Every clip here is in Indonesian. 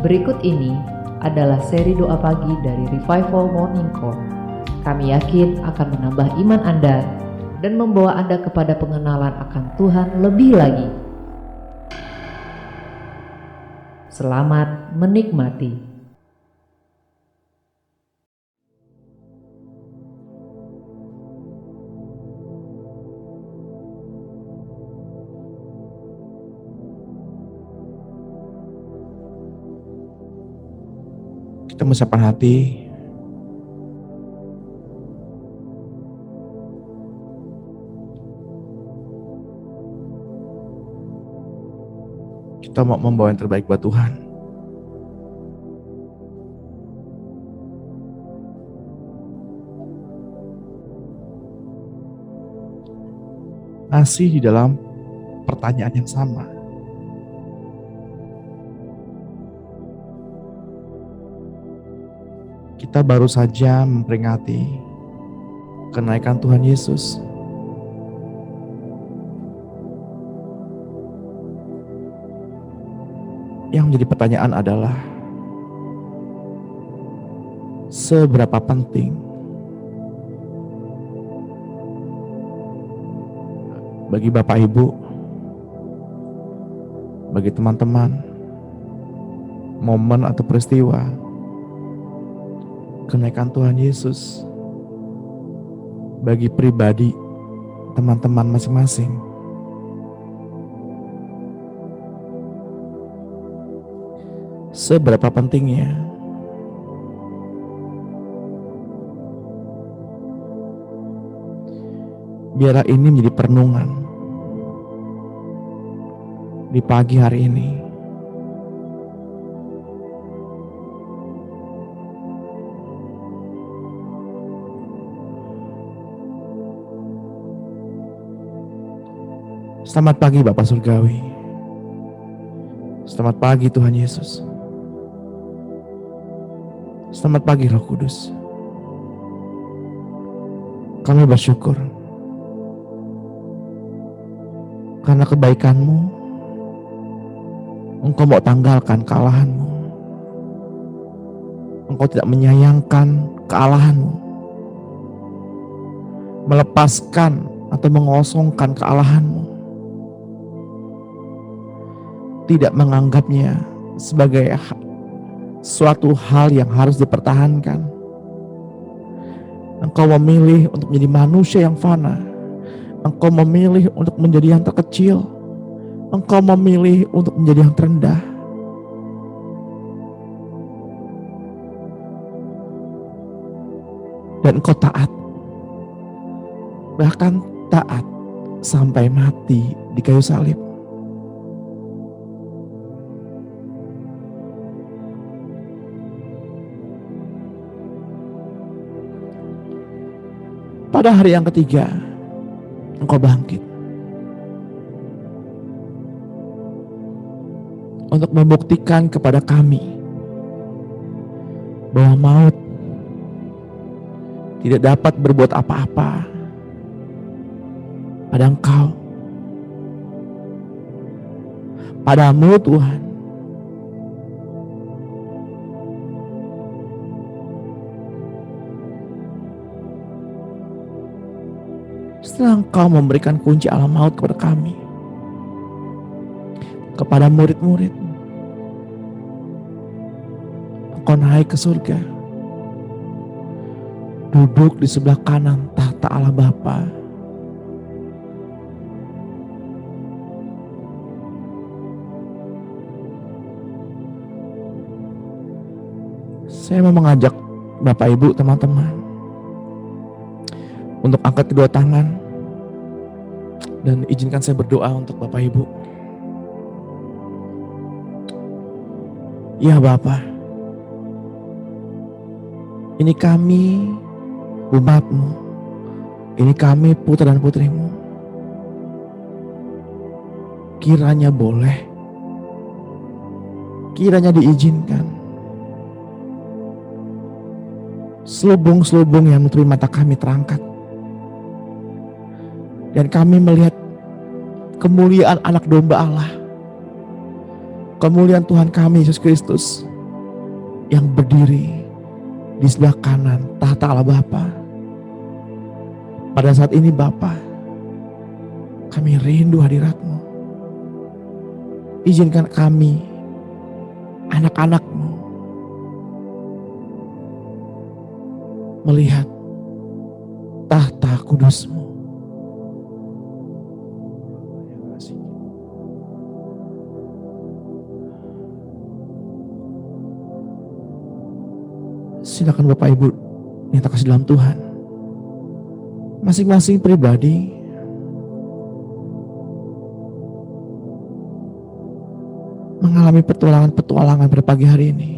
Berikut ini adalah seri doa pagi dari Revival Morning Call. Kami yakin akan menambah iman Anda dan membawa Anda kepada pengenalan akan Tuhan lebih lagi. Selamat menikmati. Kita menyiapkan hati. Kita mau membawa yang terbaik buat Tuhan. Masih di dalam pertanyaan yang sama. Kita baru saja memperingati kenaikan Tuhan Yesus. Yang menjadi pertanyaan adalah, seberapa penting bagi Bapak Ibu, bagi teman-teman, momen atau peristiwa kenaikan Tuhan Yesus bagi pribadi teman-teman masing-masing. Seberapa pentingnya biarlah ini menjadi perenungan di pagi hari ini. Selamat pagi Bapak Surgawi. Selamat pagi Tuhan Yesus. Selamat pagi Roh Kudus. Kami bersyukur karena kebaikan-Mu. Engkau mau tanggalkan kealahan-Mu. Engkau tidak menyayangkan kealahan-Mu. Melepaskan atau mengosongkan kealahan-Mu. Tidak menganggapnya sebagai suatu hal yang harus dipertahankan. Engkau memilih untuk menjadi manusia yang fana. Engkau memilih untuk menjadi yang terkecil. Engkau memilih untuk menjadi yang terendah. Dan Engkau taat. Bahkan taat sampai mati di kayu salib. Pada hari yang ketiga, Engkau bangkit untuk membuktikan kepada kami bahwa maut tidak dapat berbuat apa-apa pada Engkau. Padamu Tuhan, setelah Engkau memberikan kunci alam maut kepada kami, kepada murid-murid, Engkau naik ke surga, duduk di sebelah kanan tahta Allah Bapa. Saya mau mengajak Bapak Ibu, teman-teman, untuk angkat kedua tangan dan izinkan saya berdoa untuk Bapak Ibu. Ya Bapa, ini kami umat-Mu, ini kami putra dan putri-Mu. Kiranya boleh, kiranya diizinkan selubung-selubung yang menutupi mata kami terangkat, dan kami melihat kemuliaan anak domba Allah, kemuliaan Tuhan kami Yesus Kristus yang berdiri di sebelah kanan tahta Allah Bapa. Pada saat ini Bapa, kami rindu hadirat-Mu. Izinkan kami, anak-anak-Mu, melihat tahta kudus-Mu. Silakan Bapak Ibu yang terkasih dalam Tuhan, masing-masing pribadi mengalami petualangan pada pagi hari ini,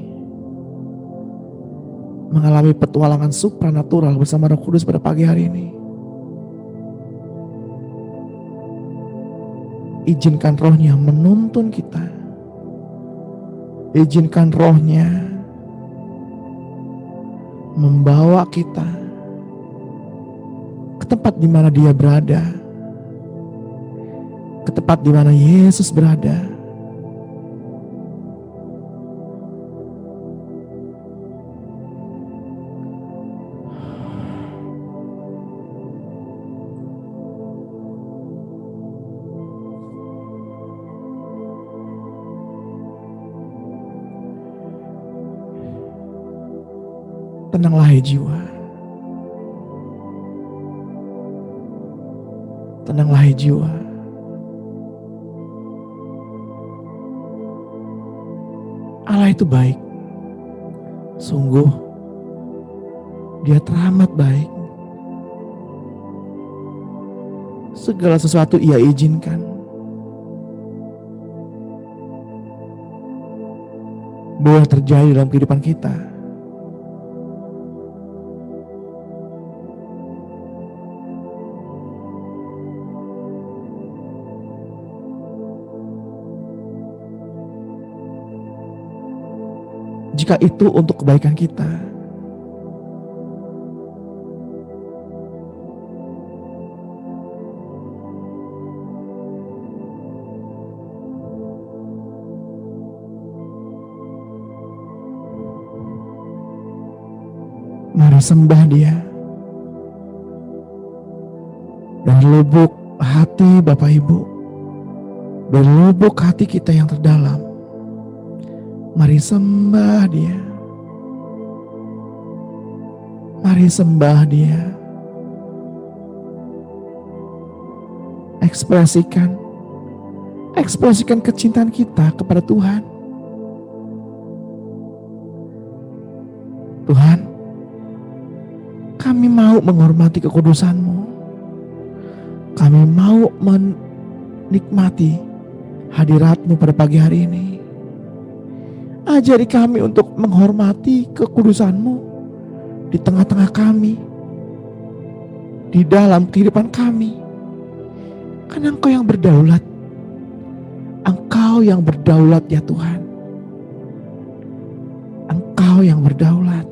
mengalami petualangan supranatural bersama Roh Kudus pada pagi hari ini. Izinkan Roh-Nya menuntun kita, izinkan Roh-Nya membawa kita ke tempat di mana Dia berada, ke tempat di mana Yesus berada. Tenanglah hai jiwa. Tenanglah hai jiwa. Allah itu baik. Sungguh Dia teramat baik. Segala sesuatu Ia izinkan. Boleh terjadi dalam kehidupan kita. Jika itu untuk kebaikan kita. Mari sembah Dia dari lubuk hati Bapak Ibu, dari lubuk hati kita yang terdalam. Mari sembah Dia. Mari sembah Dia. Ekspresikan kecintaan kita kepada Tuhan. Tuhan, kami mau menghormati kekudusan-Mu. Kami mau menikmati hadirat-Mu pada pagi hari ini. Ajari kami untuk menghormati kekudusan-Mu di tengah-tengah kami, di dalam kehidupan kami. Karena Engkau yang berdaulat. Engkau yang berdaulat ya Tuhan. Engkau yang berdaulat.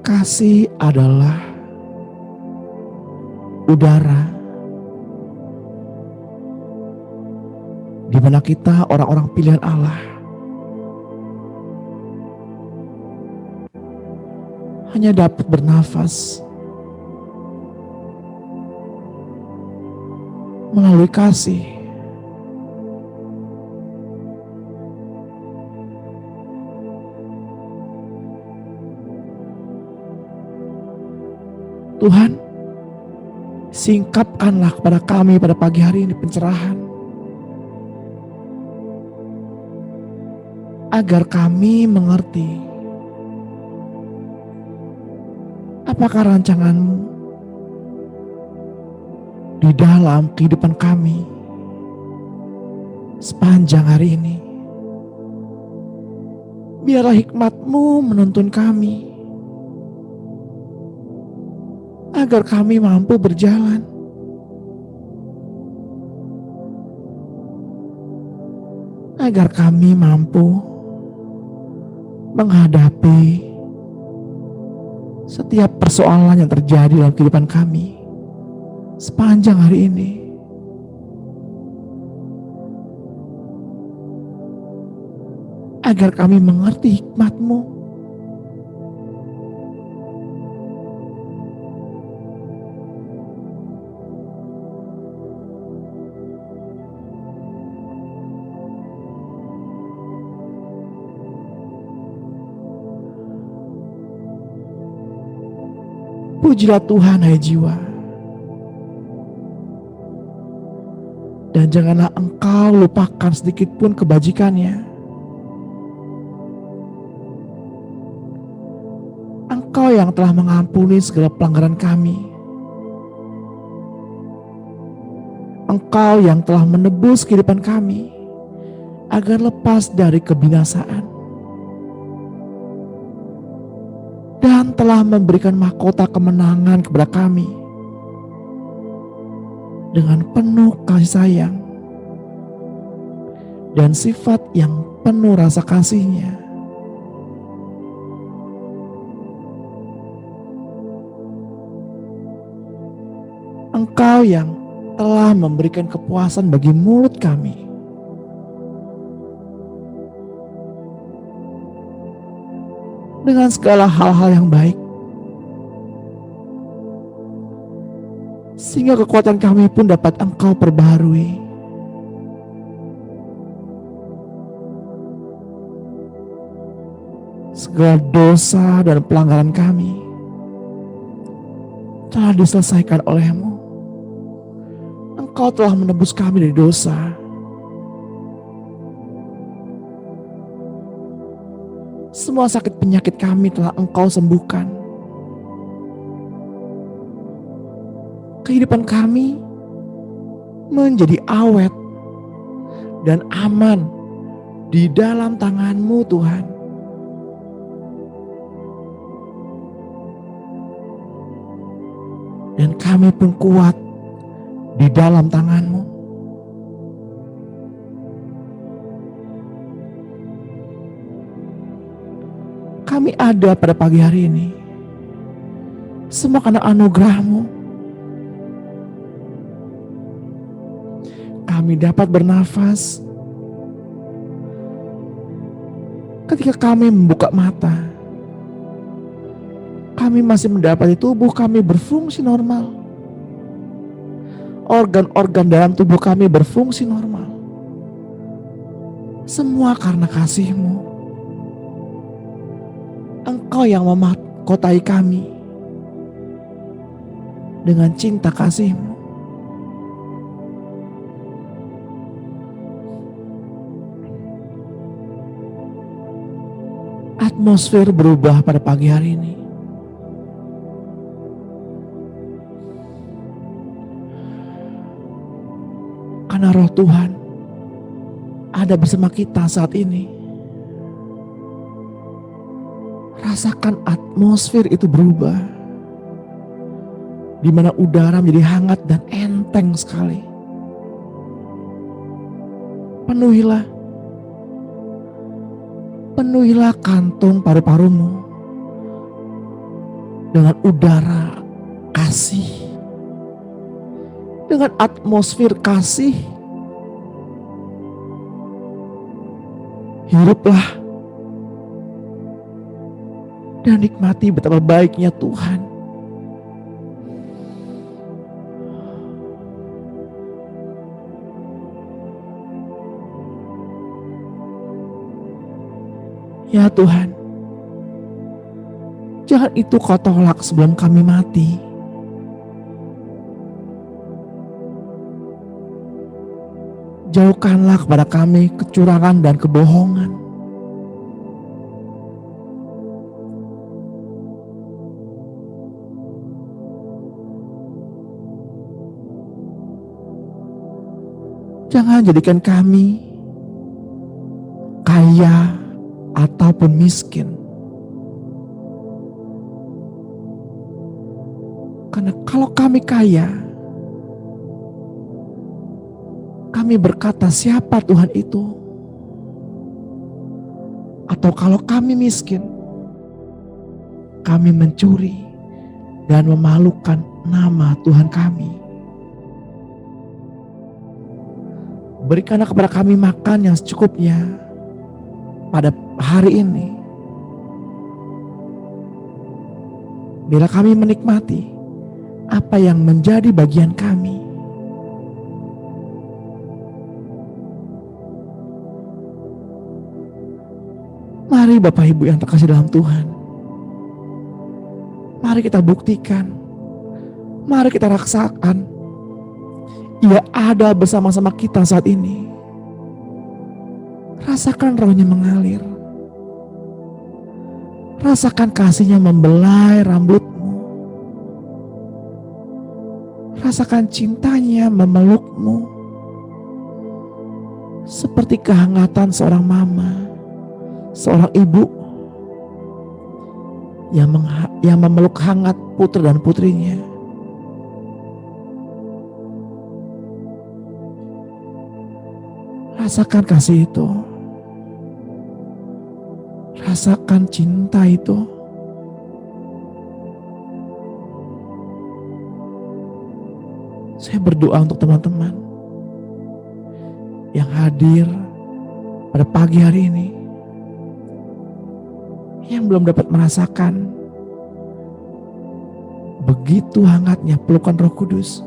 Kasih adalah udara di mana kita orang-orang pilihan Allah hanya dapat bernafas melalui kasih. Tuhan, singkapkanlah kepada kami pada pagi hari ini pencerahan, agar kami mengerti apakah rancangan-Mu di dalam kehidupan kami sepanjang hari ini. Biarlah hikmat-Mu menuntun kami agar kami mampu berjalan, agar kami mampu menghadapi setiap persoalan yang terjadi dalam kehidupan kami sepanjang hari ini. Agar kami mengerti hikmat-Mu. Pujilah Tuhan, hai jiwa. Dan janganlah engkau lupakan sedikit pun kebajikannya. Engkau yang telah mengampuni segala pelanggaran kami. Engkau yang telah menebus kehidupan kami agar lepas dari kebinasaan. Dan telah memberikan mahkota kemenangan kepada kami dengan penuh kasih sayang dan sifat yang penuh rasa kasih-Nya. Engkau yang telah memberikan kepuasan bagi mulut kami. Dengan segala hal-hal yang baik. Sehingga kekuatan kami pun dapat Engkau perbaharui. Segala dosa dan pelanggaran kami telah diselesaikan oleh-Mu. Engkau telah menebus kami dari dosa. Semua sakit penyakit kami telah Engkau sembuhkan. Kehidupan kami menjadi awet dan aman di dalam tangan-Mu, Tuhan. Dan kami pun kuat di dalam tangan-Mu. Kami ada pada pagi hari ini semua karena anugerah-Mu. Kami dapat bernafas ketika kami membuka mata. Kami masih mendapati tubuh kami berfungsi normal. Organ-organ dalam tubuh kami berfungsi normal. Semua karena kasih-Mu. Engkau yang memahkotai kami dengan cinta kasih-Mu. Atmosfer berubah pada pagi hari ini. Karena Roh Tuhan ada bersama kita saat ini. Rasakan atmosfer itu berubah. Di mana udara menjadi hangat dan enteng sekali. Penuhilah kantung paru-parumu dengan udara kasih. Dengan atmosfer kasih, hiruplah dan nikmati betapa baiknya Tuhan. Ya Tuhan, jangan itu Kau tolak sebelum kami mati. Jauhkanlah kepada kami kecurangan dan kebohongan. Jangan jadikan kami kaya ataupun miskin. Karena kalau kami kaya, kami berkata, siapa Tuhan itu? Atau kalau kami miskin, kami mencuri dan memalukan nama Tuhan kami. Berikanlah kepada kami makan yang secukupnya pada hari ini. Bila kami menikmati apa yang menjadi bagian kami. Mari Bapak Ibu yang terkasih dalam Tuhan, mari kita buktikan, mari kita rasakan, Ia ada bersama-sama kita saat ini. Rasakan rohnya mengalir, rasakan kasihnya membelai rambutmu, rasakan cintanya memelukmu, seperti kehangatan seorang mama, seorang ibu yang memeluk hangat putra dan putrinya. Rasakan kasih itu, rasakan cinta itu. Saya berdoa untuk teman-teman yang hadir pada pagi hari ini, yang belum dapat merasakan begitu hangatnya pelukan Roh Kudus.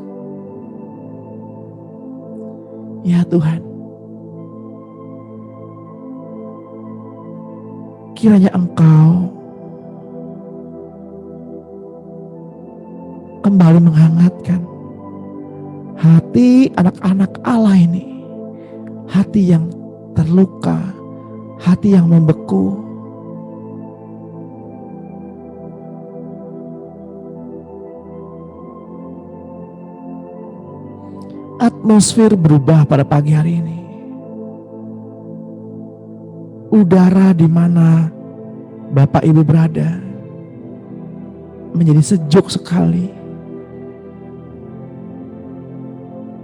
Ya Tuhan, kiranya Engkau kembali menghangatkan hati anak-anak Allah ini, hati yang terluka, hati yang membeku. Atmosfer berubah pada pagi hari ini. Udara di mana Bapak Ibu berada menjadi sejuk sekali.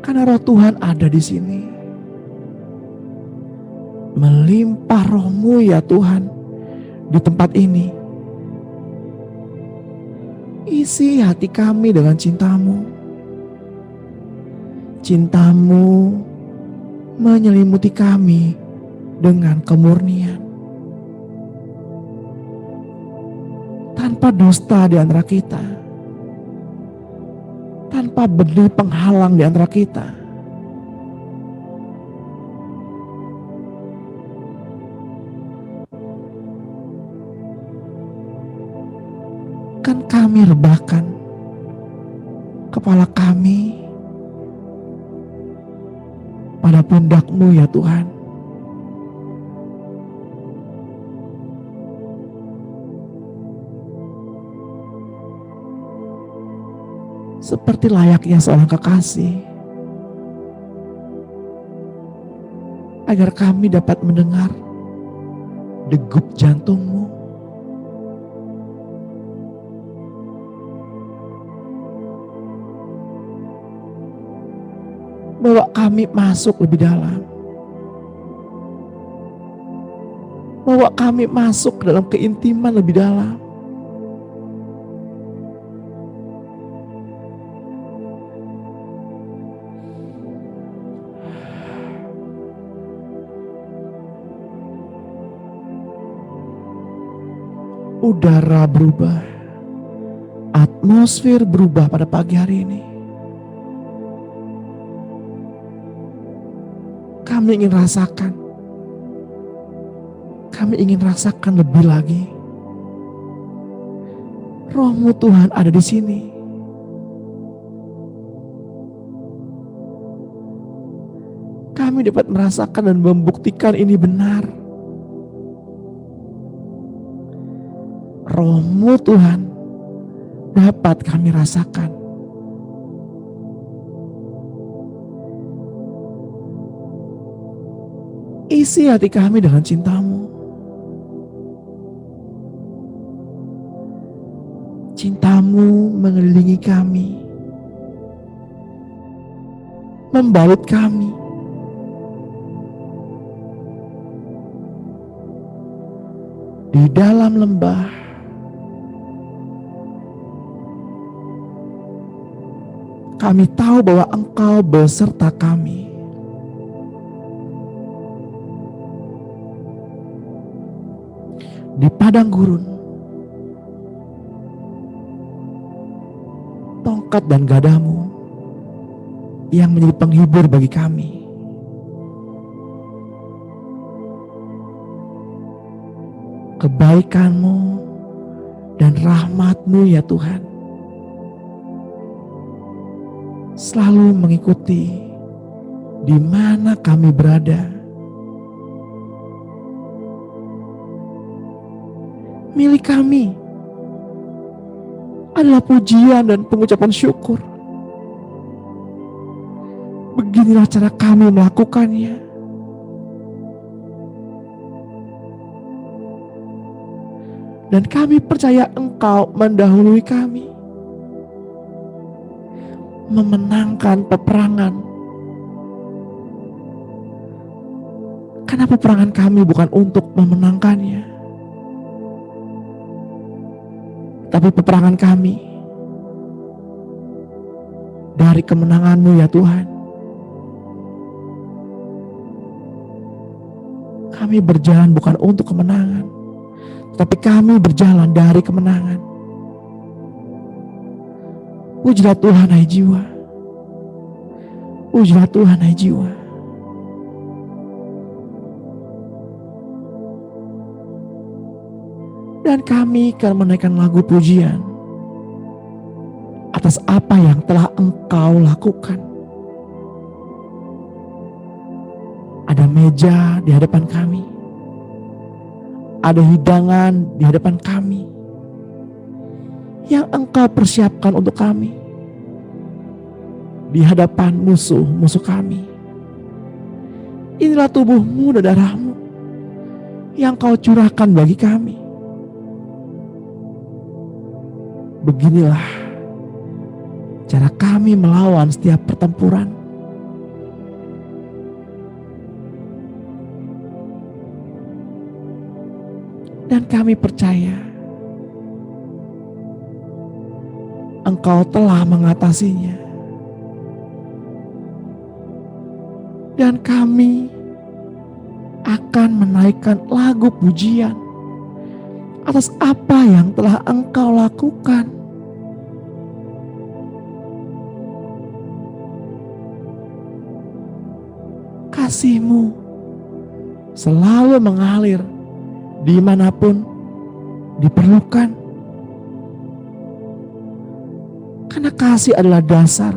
Karena Roh Tuhan ada di sini. Melimpah Roh-Mu ya Tuhan di tempat ini. Isi hati kami dengan cinta-Mu. Cinta-Mu menyelimuti kami dengan kemurnian. Tanpa dusta di antara kita. Tanpa benih penghalang di antara kita. Kan kami rebahkan kepala kami pada pundak-Mu ya Tuhan. Seperti layaknya seorang kekasih, agar kami dapat mendengar degup jantung-Mu. Bawa kami masuk lebih dalam. Bawa kami masuk ke dalam keintiman lebih dalam. Udara berubah, atmosfer berubah pada pagi hari ini. Kami ingin rasakan, kami ingin rasakan lebih lagi. Roh-Mu Tuhan ada di sini. Kami dapat merasakan dan membuktikan ini benar. Roh-Mu Tuhan dapat kami rasakan. Isi hati kami dengan cinta-Mu. Cinta-Mu mengelilingi kami, membalut kami. Di dalam lembah, kami tahu bahwa Engkau beserta kami. Di padang gurun, tongkat dan gadamu yang menjadi penghibur bagi kami. Kebaikan-Mu dan rahmat-Mu ya Tuhan selalu mengikuti di mana kami berada. Milik kami adalah pujian dan pengucapan syukur. Beginilah cara kami melakukannya. Dan kami percaya Engkau mendahului kami, memenangkan peperangan. Karena peperangan kami bukan untuk memenangkannya, tapi peperangan kami dari kemenangan-Mu ya Tuhan. Kami berjalan bukan untuk kemenangan, tapi kami berjalan dari kemenangan. Pujilah Tuhan hai jiwa. Pujilah Tuhan hai jiwa. Dan kami akan menaikkan lagu pujian atas apa yang telah Engkau lakukan. Ada meja di hadapan kami. Ada hidangan di hadapan kami yang Engkau persiapkan untuk kami di hadapan musuh-musuh kami. Inilah tubuh-Mu dan darah-Mu yang Kau curahkan bagi kami. Beginilah cara kami melawan setiap pertempuran. Dan kami percaya Engkau telah mengatasinya. Dan kami akan menaikkan lagu pujian atas apa yang telah Engkau lakukan. Kasih-Mu selalu mengalir dimanapun diperlukan. Karena kasih adalah dasar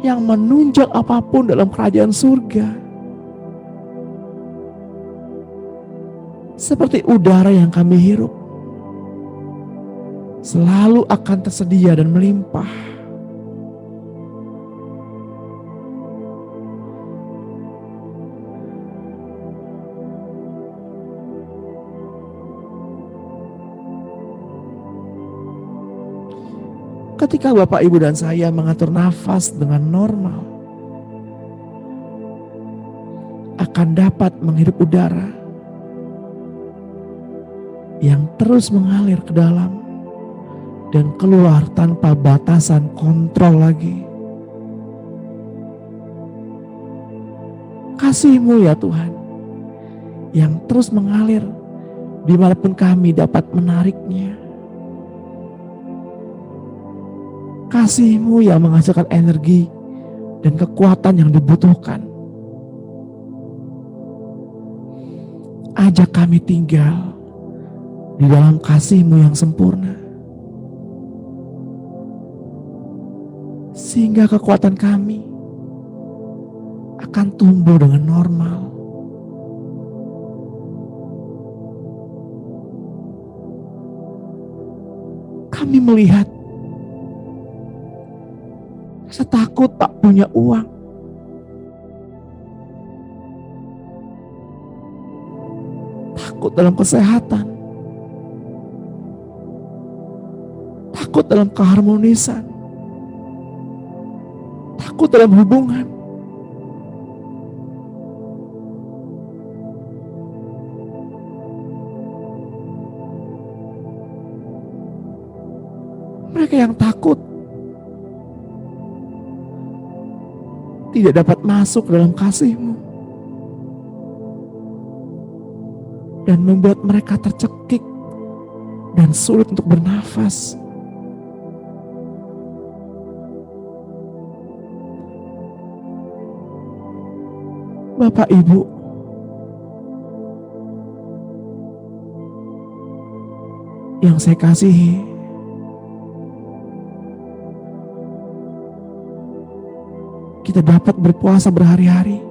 yang menunjang apapun dalam kerajaan surga. Seperti udara yang kami hirup, selalu akan tersedia dan melimpah. Ketika Bapak, Ibu, dan saya mengatur nafas dengan normal, akan dapat menghirup udara yang terus mengalir ke dalam dan keluar tanpa batasan kontrol lagi. Kasih-Mu ya Tuhan yang terus mengalir dimanapun kami dapat menariknya. Kasih-Mu yang menghasilkan energi dan kekuatan yang dibutuhkan. Ajak kami tinggal di dalam kasih-Mu yang sempurna. Sehingga kekuatan kami akan tumbuh dengan normal. Kami melihat rasa takut tak punya uang. takut dalam kesehatan, takut dalam keharmonisan, takut dalam hubungan. Mereka yang takut tidak dapat masuk dalam kasih-Mu dan membuat mereka tercekik dan sulit untuk bernafas. Bapak Ibu, yang saya kasihi, kita dapat berpuasa berhari-hari,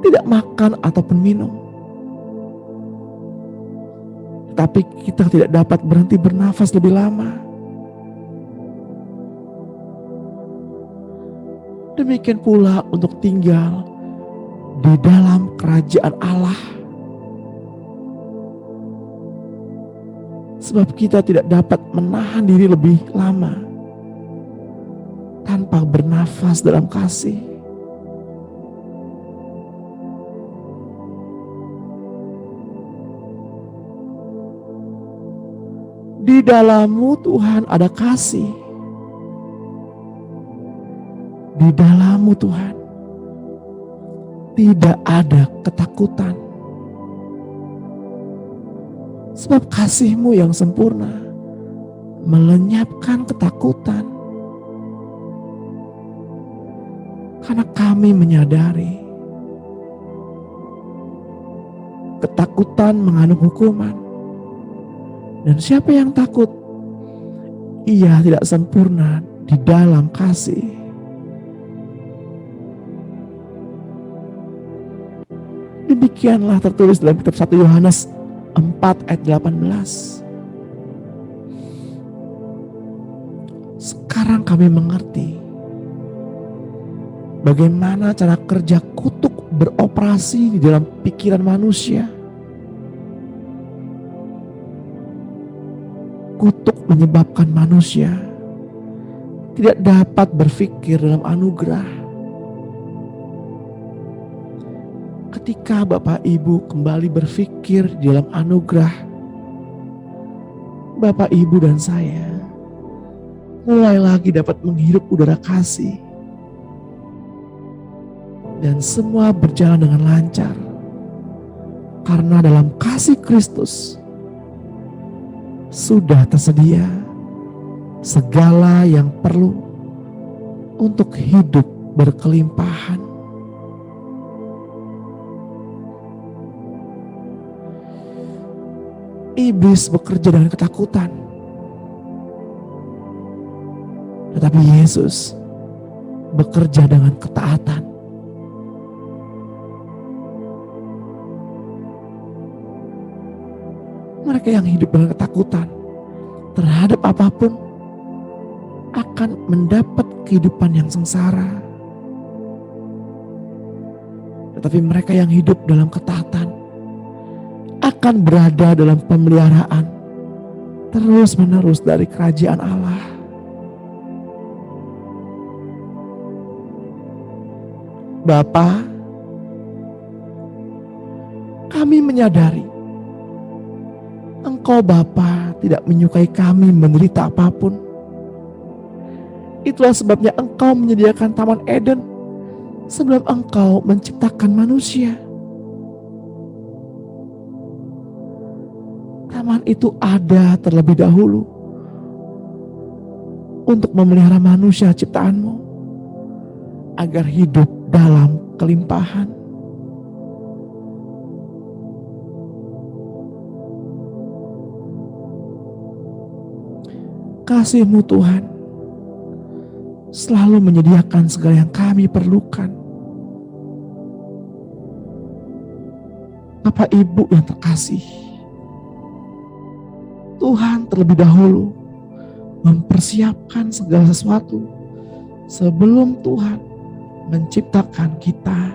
tidak makan ataupun minum, tetapi kita tidak dapat berhenti bernafas lebih lama. Demikian pula untuk tinggal di dalam kerajaan Allah. Sebab kita tidak dapat menahan diri lebih lama tanpa bernafas dalam kasih. Di dalam-Mu Tuhan ada kasih. Di dalam-Mu Tuhan tidak ada ketakutan. Sebab kasih-Mu yang sempurna melenyapkan ketakutan. Karena kami menyadari ketakutan mengandung hukuman. Dan siapa yang takut, ia tidak sempurna di dalam kasih. Demikianlah tertulis dalam kitab 1 Yohanes 4 ayat 18. Sekarang kami mengerti bagaimana cara kerja kutuk beroperasi di dalam pikiran manusia. Kutuk menyebabkan manusia tidak dapat berpikir dalam anugerah. Ketika Bapak Ibu kembali berpikir di dalam anugerah, Bapak Ibu dan saya mulai lagi dapat menghirup udara kasih. Dan semua berjalan dengan lancar. Karena dalam kasih Kristus sudah tersedia segala yang perlu untuk hidup berkelimpahan. Iblis bekerja dengan ketakutan, tetapi Yesus bekerja dengan ketaatan. Mereka yang hidup dengan ketakutan terhadap apapun akan mendapat kehidupan yang sengsara. Tetapi mereka yang hidup dalam ketaatan akan berada dalam pemeliharaan terus-menerus dari kerajaan Allah. Bapa, kami menyadari Engkau Bapa tidak menyukai kami menderita apapun. Itulah sebabnya Engkau menyediakan Taman Eden sebelum Engkau menciptakan manusia. Taman itu ada terlebih dahulu untuk memelihara manusia ciptaan-Mu agar hidup dalam kelimpahan. Kasih-Mu Tuhan selalu menyediakan segala yang kami perlukan. Bapak Ibu yang terkasih, Tuhan terlebih dahulu mempersiapkan segala sesuatu sebelum Tuhan menciptakan kita.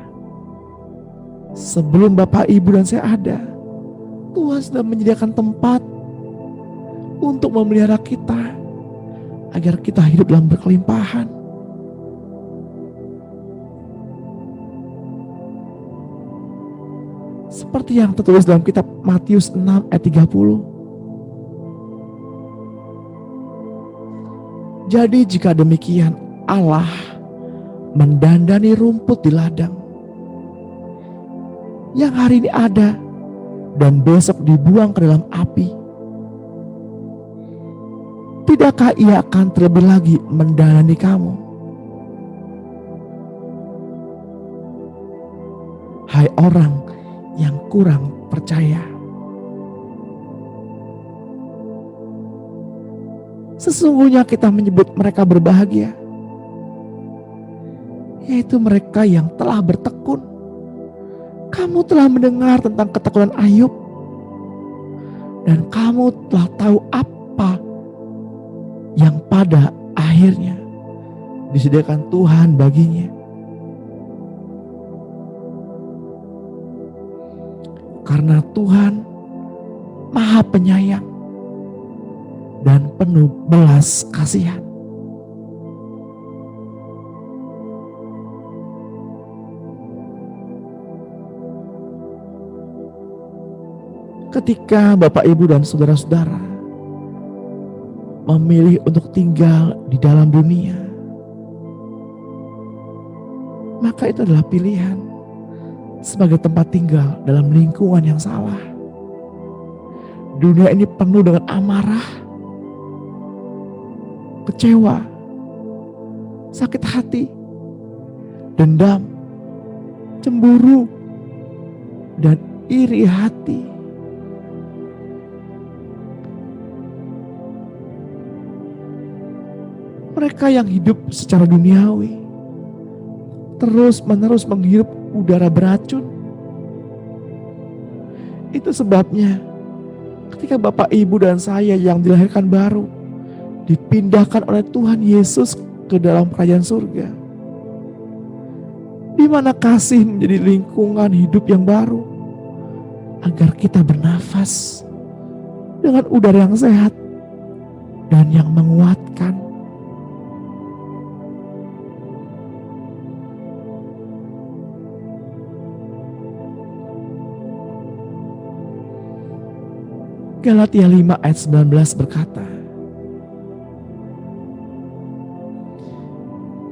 Sebelum Bapak Ibu dan saya ada, Tuhan sudah menyediakan tempat untuk memelihara kita agar kita hidup dalam berkelimpahan. Seperti yang tertulis dalam kitab Matius 6 ayat 30. Jadi jika demikian Allah mendandani rumput di ladang yang hari ini ada dan besok dibuang ke dalam api, tidakkah Ia akan terlebih lagi mendandani kamu, hai orang yang kurang percaya? Sesungguhnya kita menyebut mereka berbahagia, yaitu mereka yang telah bertekun. Kamu telah mendengar tentang ketekunan Ayub, dan kamu telah tahu apa yang pada akhirnya disediakan Tuhan baginya. Karena Tuhan Maha Penyayang dan penuh belas kasihan. Ketika Bapak, Ibu, dan saudara-saudara memilih untuk tinggal di dalam dunia, maka itu adalah pilihan sebagai tempat tinggal dalam lingkungan yang salah. Dunia ini penuh dengan amarah, kecewa, sakit hati, dendam, cemburu, dan iri hati. Mereka yang hidup secara duniawi terus-menerus menghirup udara beracun. Itu sebabnya ketika Bapak, Ibu, dan saya yang dilahirkan baru dipindahkan oleh Tuhan Yesus ke dalam kerajaan surga, di mana kasih menjadi lingkungan hidup yang baru, agar kita bernafas dengan udara yang sehat dan yang menguatkan. Galatia 5 ayat 19 berkata,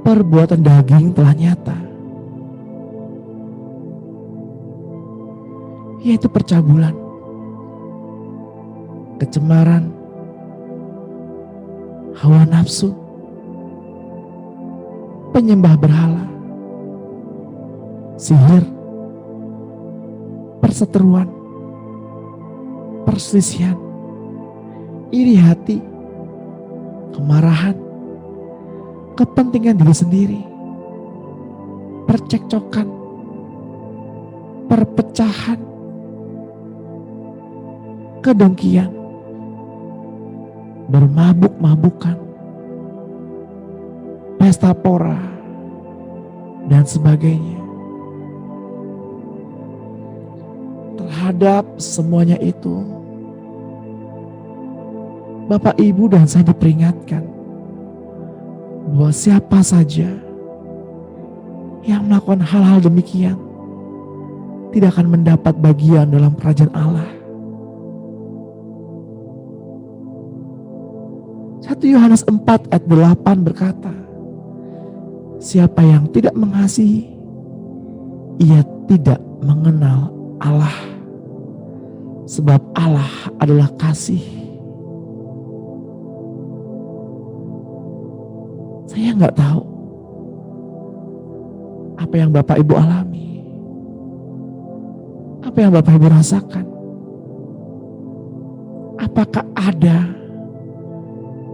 perbuatan daging telah nyata, yaitu percabulan, kecemaran, hawa nafsu, penyembah berhala, sihir, perseteruan, perselisihan, iri hati, kemarahan, kepentingan diri sendiri, percekcokan, perpecahan, kedengkian, bermabuk-mabukan, pesta pora, dan sebagainya. Terhadap semuanya itu, Bapak, Ibu, dan saya diperingatkan bahwa siapa saja yang melakukan hal-hal demikian tidak akan mendapat bagian dalam kerajaan Allah. 1 Yohanes 4 ayat 8 berkata, siapa yang tidak mengasihi, ia tidak mengenal Allah, sebab Allah adalah kasih. Saya nggak tahu apa yang Bapak, Ibu alami, apa yang Bapak, Ibu rasakan. Apakah ada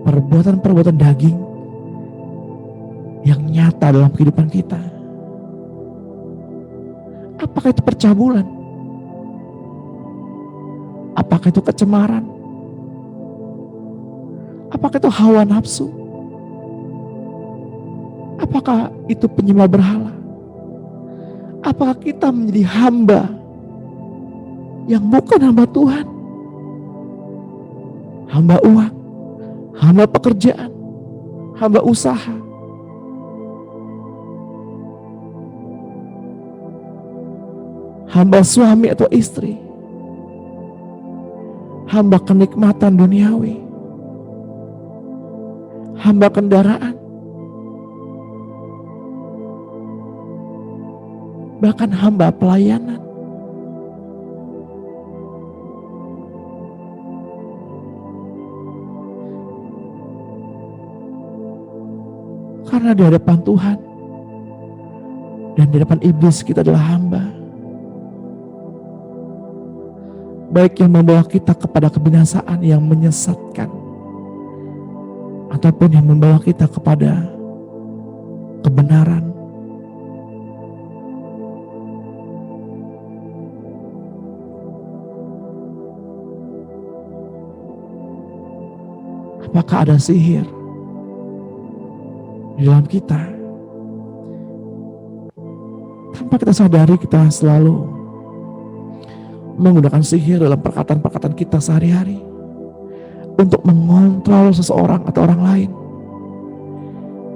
perbuatan-perbuatan daging yang nyata dalam kehidupan kita? Apakah itu percabulan? Apakah itu kecemaran? Apakah itu hawa nafsu? Apakah itu penyembah berhala? Apakah kita menjadi hamba yang bukan hamba Tuhan, hamba uang, hamba pekerjaan, hamba usaha, hamba suami atau istri, hamba kenikmatan duniawi, hamba kendaraan, bahkan hamba pelayanan. Karena di hadapan Tuhan dan di hadapan iblis kita adalah hamba. Baik yang membawa kita kepada kebinasaan yang menyesatkan, ataupun yang membawa kita kepada kebenaran. Apakah ada sihir di dalam kita? Tanpa kita sadari, kita selalu menggunakan sihir dalam perkataan-perkataan kita sehari-hari untuk mengontrol seseorang atau orang lain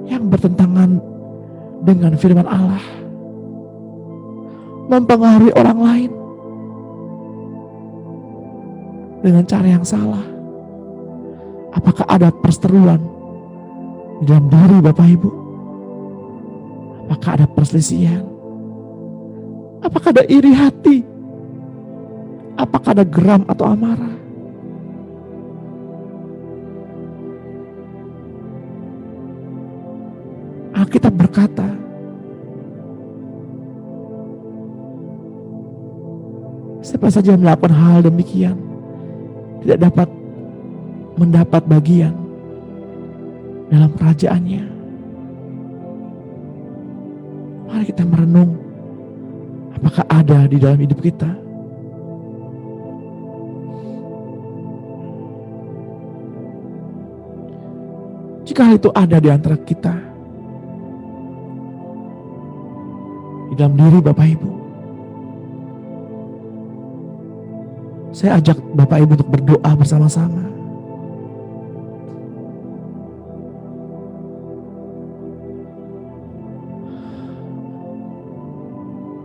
yang bertentangan dengan firman Allah, mempengaruhi orang lain dengan cara yang salah. Apakah ada perseteruan di dalam diri Bapak Ibu? Apakah ada perselisihan? Apakah ada iri hati? Apakah ada geram atau amarah? Alkitab berkata, siapa saja yang melakukan hal demikian tidak dapat mendapat bagian dalam kerajaannya. Mari kita merenung, apakah ada di dalam hidup kita? Jika hal itu ada di antara kita, di dalam diri Bapak Ibu, saya ajak Bapak Ibu untuk berdoa bersama-sama.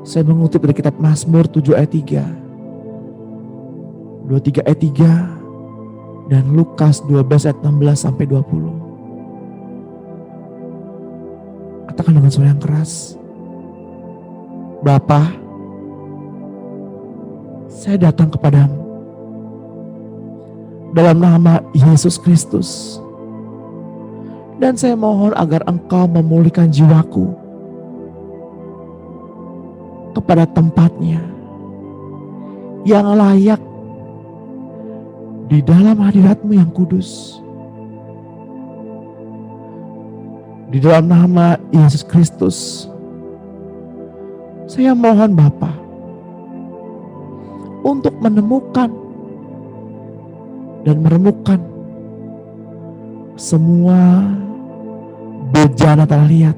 Saya mengutip dari kitab Mazmur 7 ayat 3, 23 ayat 3, dan Lukas 12 ayat 16 sampai 20. Katakan dengan suara yang keras, Bapa, saya datang kepadamu dalam nama Yesus Kristus, dan saya mohon agar Engkau memulihkan jiwaku kepada tempatnya yang layak di dalam hadirat-Mu yang kudus. Di dalam nama Yesus Kristus, saya mohon Bapa untuk menemukan dan meremukan semua bejana tanah liat,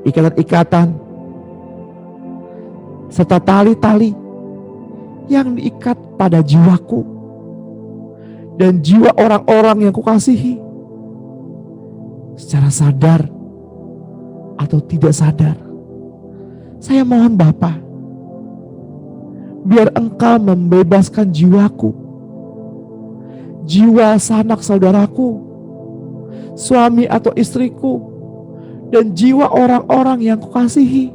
ikatan-ikatan, serta tali-tali yang diikat pada jiwaku dan jiwa orang-orang yang kukasihi, secara sadar atau tidak sadar. Saya mohon Bapa, biar Engkau membebaskan jiwaku, jiwa sanak saudaraku, suami atau istriku, dan jiwa orang-orang yang kukasihi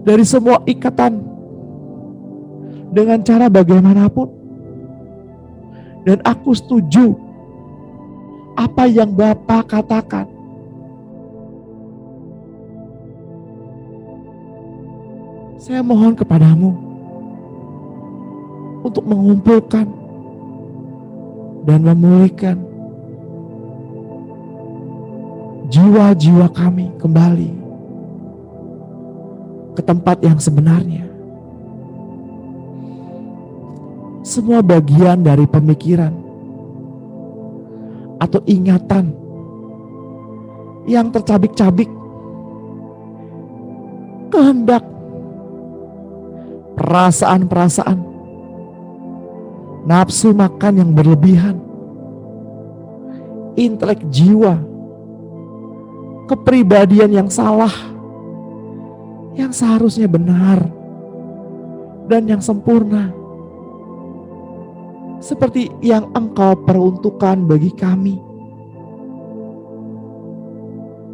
dari semua ikatan dengan cara bagaimanapun. Dan aku setuju apa yang Bapa katakan. Saya mohon kepadamu untuk mengumpulkan dan memulihkan jiwa-jiwa kami kembali ke tempat yang sebenarnya. Semua bagian dari pemikiran atau ingatan yang tercabik-cabik kehendak, perasaan-perasaan, nafsu makan yang berlebihan, intelek jiwa, kepribadian yang salah, yang seharusnya benar dan yang sempurna, seperti yang Engkau peruntukkan bagi kami.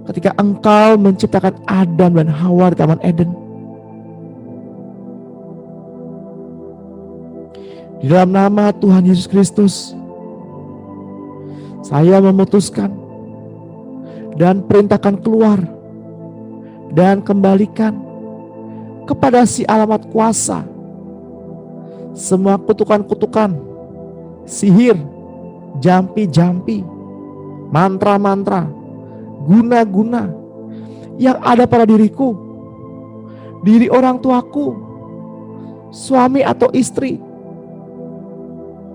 Ketika Engkau menciptakan Adam dan Hawa di Taman Eden, di dalam nama Tuhan Yesus Kristus, saya memutuskan dan perintahkan keluar dan kembalikan kepada si alamat kuasa semua kutukan-kutukan, sihir, jampi-jampi, mantra-mantra, guna-guna yang ada pada diriku, diri orang tuaku, suami atau istri,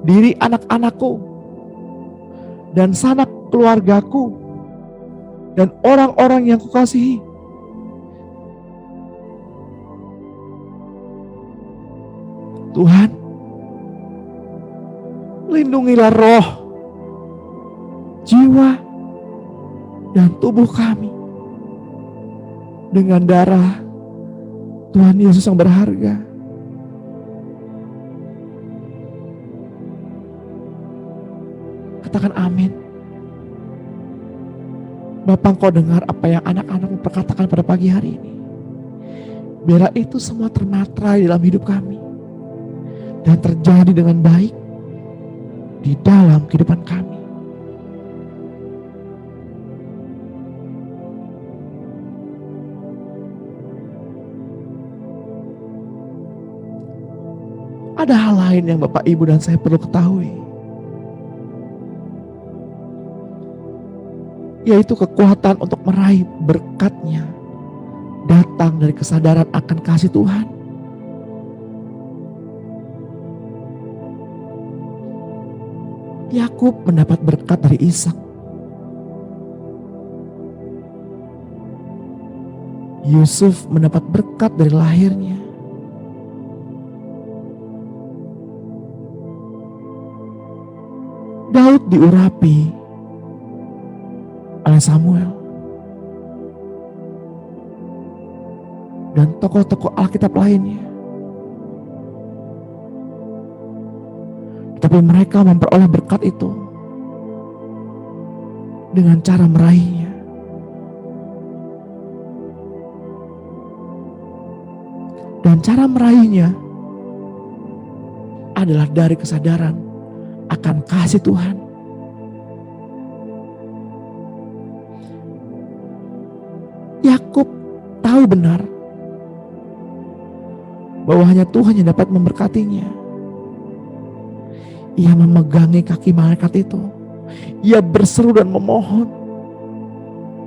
diri anak-anakku, dan sanak keluargaku, dan orang-orang yang kukasihi. Tuhan, lindungilah roh, jiwa, dan tubuh kami dengan darah Tuhan Yesus yang berharga. Katakan amin. Bapa, Engkau dengar apa yang anak-anak perkatakan pada pagi hari ini. Biarlah itu semua termatrai dalam hidup kami dan terjadi dengan baik di dalam kehidupan kami. Ada hal lain yang Bapak, Ibu, dan saya perlu ketahui, yaitu kekuatan untuk meraih berkat-Nya datang dari kesadaran akan kasih Tuhan. Yakub mendapat berkat dari Ishak. Yusuf mendapat berkat dari lahirnya. Daud diurapi oleh Samuel. Dan tokoh-tokoh Alkitab lainnya. Tapi mereka memperoleh berkat itu dengan cara meraihnya. Dan cara meraihnya adalah dari kesadaran akan kasih Tuhan. Yakub tahu benar bahwa hanya Tuhan yang dapat memberkatinya. Ia memegangi kaki malaikat itu. Ia berseru dan memohon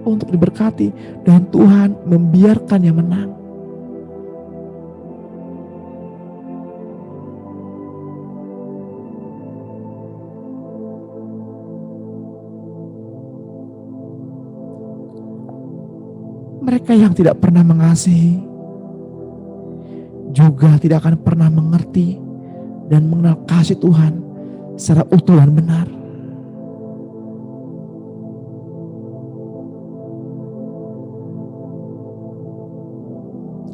untuk diberkati, dan Tuhan membiarkannya menang. Mereka yang tidak pernah mengasihi juga tidak akan pernah mengerti dan mengenal kasih Tuhan secara utuh dan benar.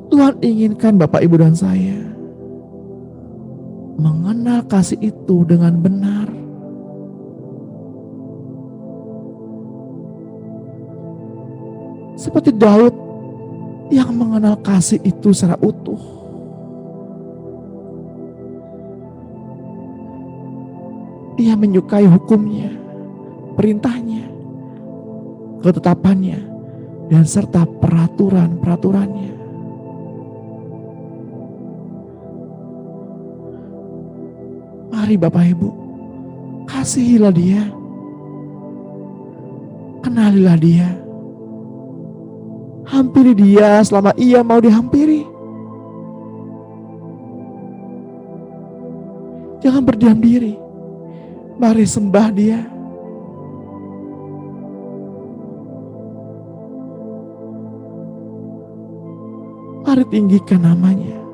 Tuhan inginkan Bapak, Ibu, dan saya mengenal kasih itu dengan benar. Seperti Daud yang mengenal kasih itu secara utuh. Dia menyukai hukumnya, perintahnya, ketetapannya, dan serta peraturan-peraturannya. Mari Bapak, Ibu, kasihilah dia, kenalilah dia, hampiri dia selama ia mau dihampiri. Jangan berdiam diri. Mari sembah dia. Mari tinggikan namanya.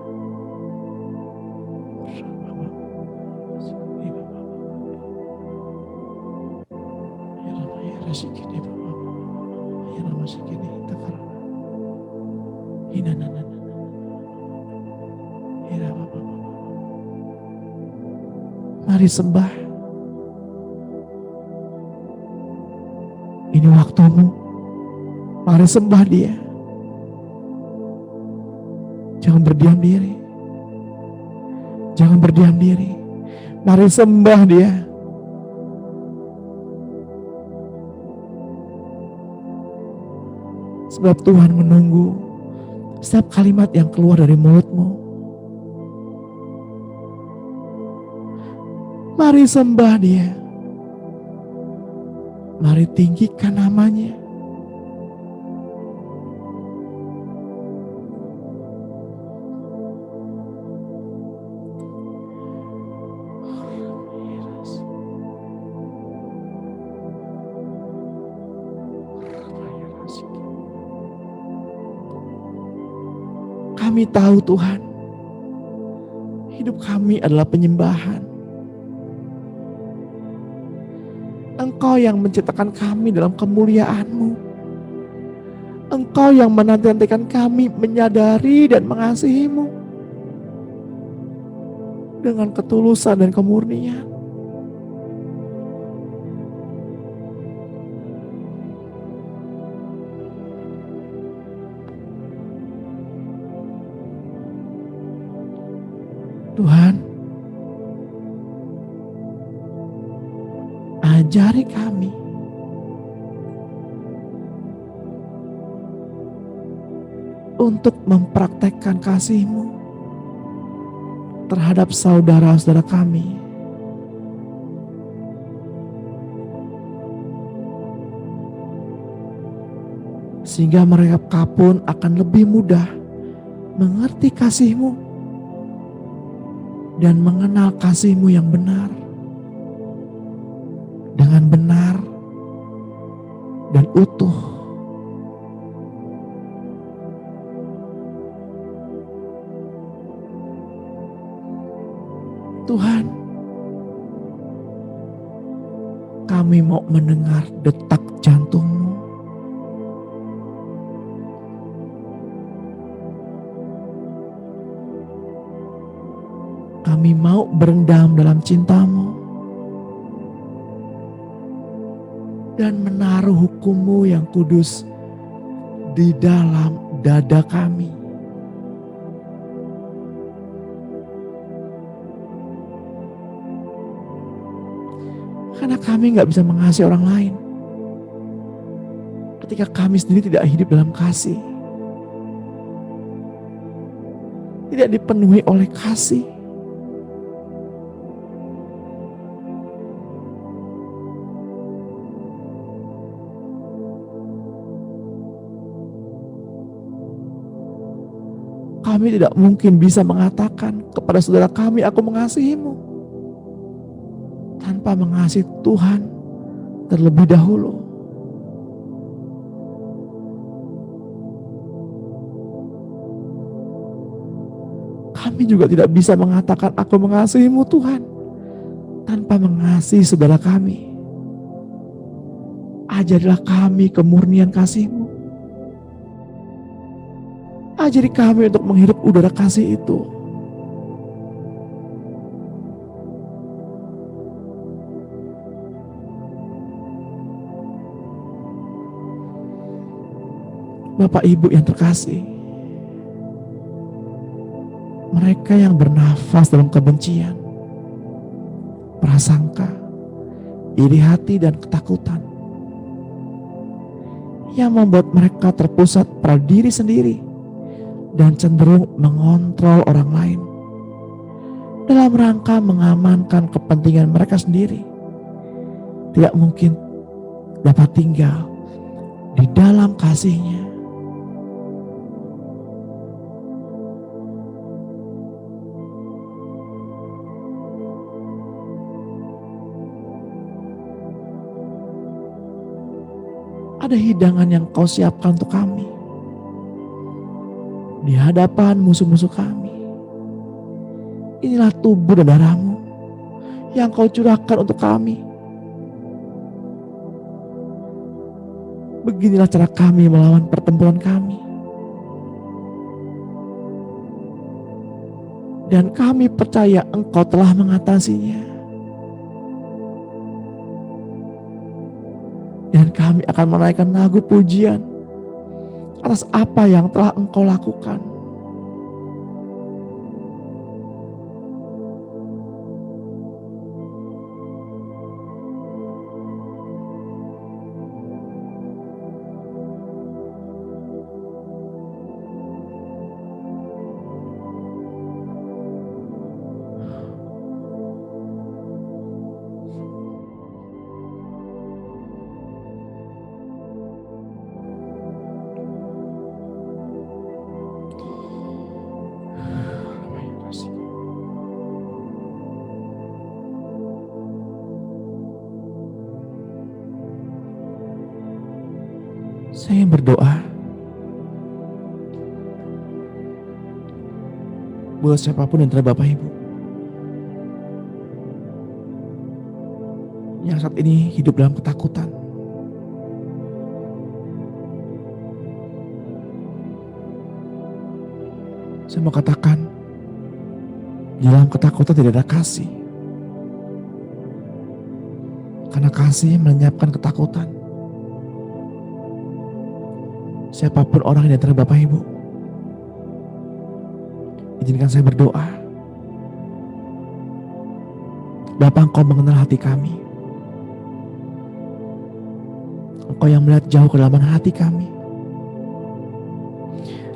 Mari sembah. Ini waktumu. Mari sembah Dia. Jangan berdiam diri. Jangan berdiam diri. Mari sembah Dia. Sebab Tuhan menunggu setiap kalimat yang keluar dari mulutmu. Mari sembah Dia. Mari tinggikan namanya. Kami tahu Tuhan, hidup kami adalah penyembahan. Engkau yang menciptakan kami dalam kemuliaan-Mu. Engkau yang menanti-nantikan kami menyadari dan mengasihi-Mu dengan ketulusan dan kemurnian. Tuhan, ajari kami untuk mempraktekkan kasih-Mu terhadap saudara-saudara kami. Sehingga mereka pun akan lebih mudah mengerti kasih-Mu dan mengenal kasih-Mu yang benar. Dengan benar dan utuh. Tuhan, kami mau mendengar detak jantung-Mu. Kami mau berendam dalam cinta-Mu dan menaruh hukum-Mu yang kudus di dalam dada kami. Karena kami gak bisa mengasihi orang lain ketika kami sendiri tidak hidup dalam kasih, tidak dipenuhi oleh kasih. Kami tidak mungkin bisa mengatakan kepada saudara kami, aku mengasihi-Mu, tanpa mengasihi Tuhan terlebih dahulu. Kami juga tidak bisa mengatakan aku mengasihi-Mu Tuhan tanpa mengasihi saudara kami. Ajarilah kami kemurnian kasih-Mu. Ajari kami untuk menghirup udara kasih itu. Bapak Ibu yang terkasih, mereka yang bernafas dalam kebencian, prasangka, iri hati dan ketakutan, yang membuat mereka terpusat pada diri sendiri dan cenderung mengontrol orang lain dalam rangka mengamankan kepentingan mereka sendiri, tidak mungkin dapat tinggal di dalam kasih-Nya. Ada hidangan yang Kau siapkan untuk kami. di hadapan musuh-musuh kami. Inilah tubuh dan darah-Mu yang Kau curahkan untuk kami. Beginilah cara kami melawan pertempuran kami. Dan kami percaya Engkau telah mengatasinya. Dan kami akan menaikkan lagu pujian atas apa yang telah Engkau lakukan. Saya berdoa buat siapapun yang Bapak Ibu yang saat ini hidup dalam ketakutan. Saya mau katakan, di dalam ketakutan tidak ada kasih. Karena kasih melenyapkan ketakutan. Siapapun orang yang antara Bapak Ibu, izinkan saya berdoa. Bapa, Engkau mengenal hati kami. Engkau yang melihat jauh ke dalam hati kami.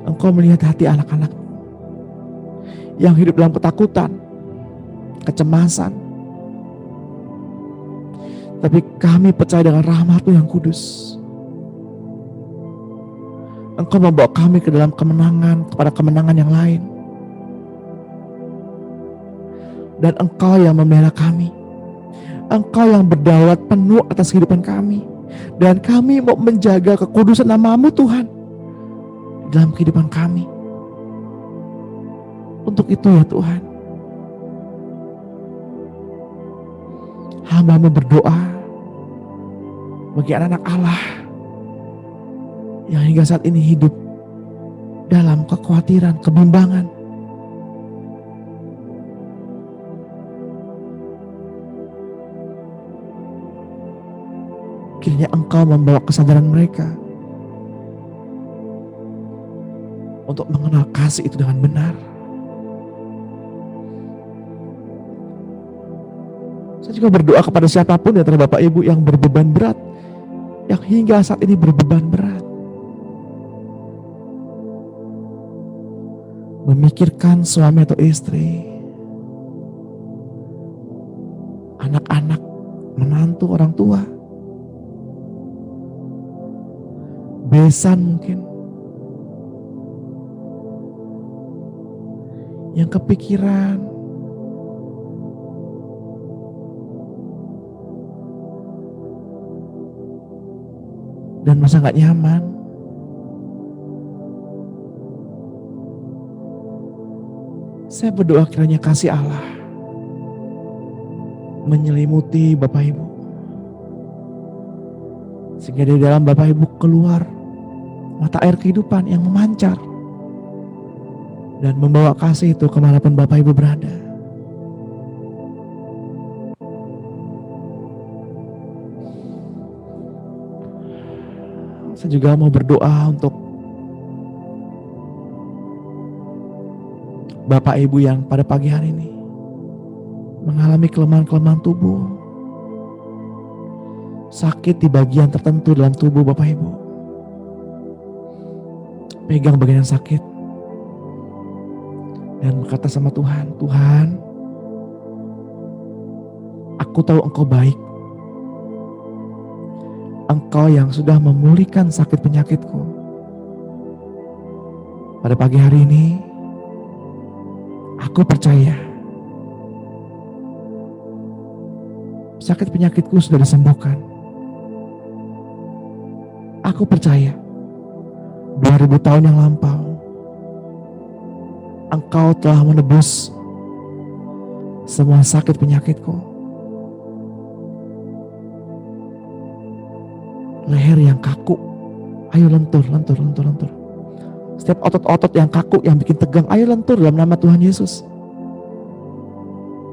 Engkau melihat hati anak-anak yang hidup dalam ketakutan, kecemasan. Tapi kami percaya dengan rahmat-Mu yang kudus. Engkau membawa kami ke dalam kemenangan, kepada kemenangan yang lain. Dan Engkau yang memelihara kami. Engkau yang berdaulat penuh atas kehidupan kami. Dan kami mau menjaga kekudusan nama-Mu Tuhan dalam kehidupan kami. Untuk itu ya Tuhan, hamba-Mu berdoa bagi anak-anak Allah yang hingga saat ini hidup dalam kekhawatiran, kebimbangan. Kiranya Engkau membawa kesadaran mereka untuk mengenal kasih itu dengan benar. Saya juga berdoa kepada siapapun di antara Bapak Ibu yang berbeban berat, yang hingga saat ini berbeban berat, memikirkan suami atau istri, anak-anak, menantu, orang tua, besan mungkin, yang kepikiran, dan masa gak nyaman. Saya berdoa kiranya kasih Allah menyelimuti Bapak Ibu, sehingga dari dalam Bapak Ibu keluar mata air kehidupan yang memancar dan membawa kasih itu kemanapun Bapak Ibu berada. Saya juga mau berdoa untuk Bapak Ibu yang pada pagi hari ini mengalami kelemahan-kelemahan tubuh, sakit di bagian tertentu dalam tubuh Bapak Ibu. Pegang bagian yang sakit dan berkata sama Tuhan, Tuhan, aku tahu Engkau baik. Engkau yang sudah memulihkan sakit penyakitku. Pada pagi hari ini, aku percaya sakit penyakitku sudah disembuhkan. Aku percaya 2000 tahun yang lampau Engkau telah menebus semua sakit penyakitku. Leher yang kaku, ayo lentur. Setiap otot-otot yang kaku, yang bikin tegang, ayo lentur dalam nama Tuhan Yesus.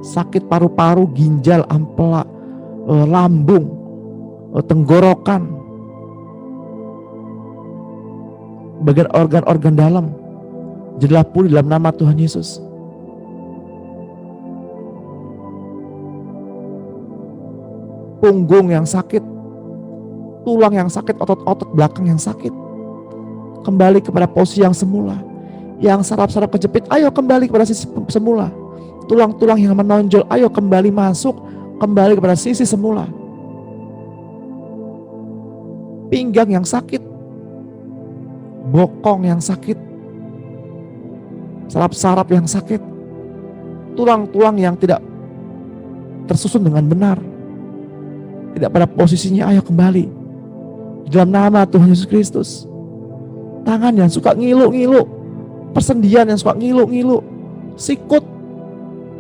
Sakit paru-paru, ginjal, ampela, lambung, tenggorokan, bagian organ-organ dalam, jadilah pulih dalam nama Tuhan Yesus. Punggung yang sakit, tulang yang sakit, otot-otot belakang yang sakit, kembali kepada posisi yang semula. Yang saraf-saraf kejepit, ayo kembali kepada sisi semula. Tulang-tulang yang menonjol, ayo kembali masuk, kembali kepada sisi semula. Pinggang yang sakit, bokong yang sakit, saraf-saraf yang sakit, tulang-tulang yang tidak tersusun dengan benar, tidak pada posisinya, ayo kembali di dalam nama Tuhan Yesus Kristus. Tangan yang suka ngilu-ngilu, persendian yang suka ngilu-ngilu, sikut,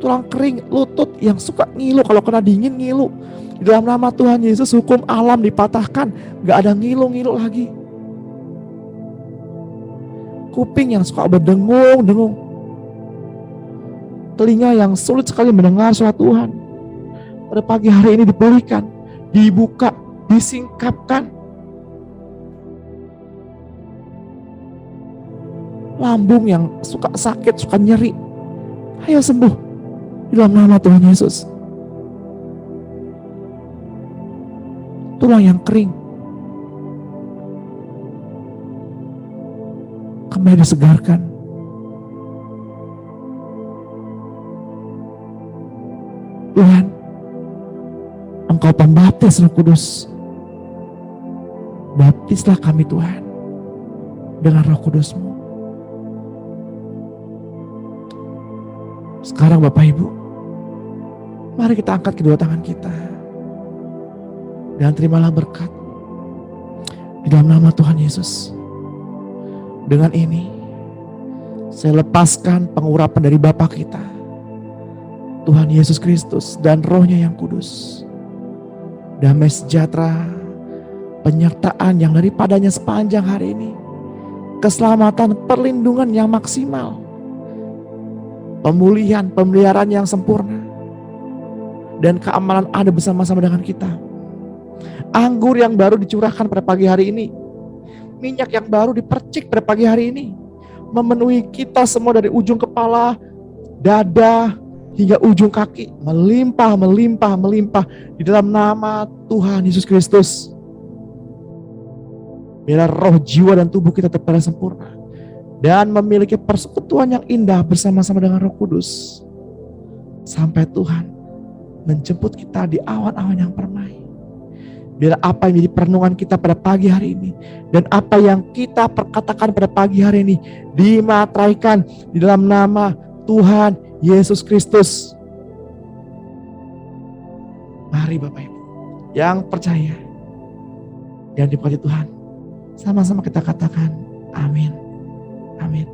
tulang kering, lutut yang suka ngilu, kalau kena dingin ngilu, di dalam nama Tuhan Yesus hukum alam dipatahkan, gak ada ngilu-ngilu lagi. Kuping yang suka berdengung-dengung, telinga yang sulit sekali mendengar suara Tuhan, pada pagi hari ini dipulihkan, dibuka, disingkapkan. Lambung yang suka sakit, suka nyeri, ayo sembuh di dalam nama Tuhan Yesus. Tulang yang kering, kembali disegarkan. Tuhan, Engkau pembaptis Roh Kudus, baptislah kami Tuhan dengan Roh Kudus-Mu. Sekarang Bapak Ibu, mari kita angkat kedua tangan kita dan terimalah berkat di dalam nama Tuhan Yesus. Dengan ini saya lepaskan pengurapan dari Bapa kita, Tuhan Yesus Kristus, dan Roh-Nya yang kudus. Damai sejahtera, penyertaan yang daripadanya sepanjang hari ini, keselamatan, perlindungan yang maksimal, pemulihan, pemeliharaan yang sempurna, dan keamanan ada bersama-sama dengan kita. Anggur yang baru dicurahkan pada pagi hari ini, minyak yang baru dipercik pada pagi hari ini, memenuhi kita semua dari ujung kepala, dada, hingga ujung kaki, melimpah, melimpah, melimpah di dalam nama Tuhan Yesus Kristus. Biar roh, jiwa, dan tubuh kita terpelihara sempurna dan memiliki persekutuan yang indah bersama-sama dengan Roh Kudus sampai Tuhan menjemput kita di awan-awan yang permai. Biar apa yang menjadi perenungan kita pada pagi hari ini dan apa yang kita perkatakan pada pagi hari ini dimateraikan di dalam nama Tuhan Yesus Kristus. Mari Bapak Ibu yang percaya dan diberkati Tuhan, sama-sama kita katakan amin. Amin.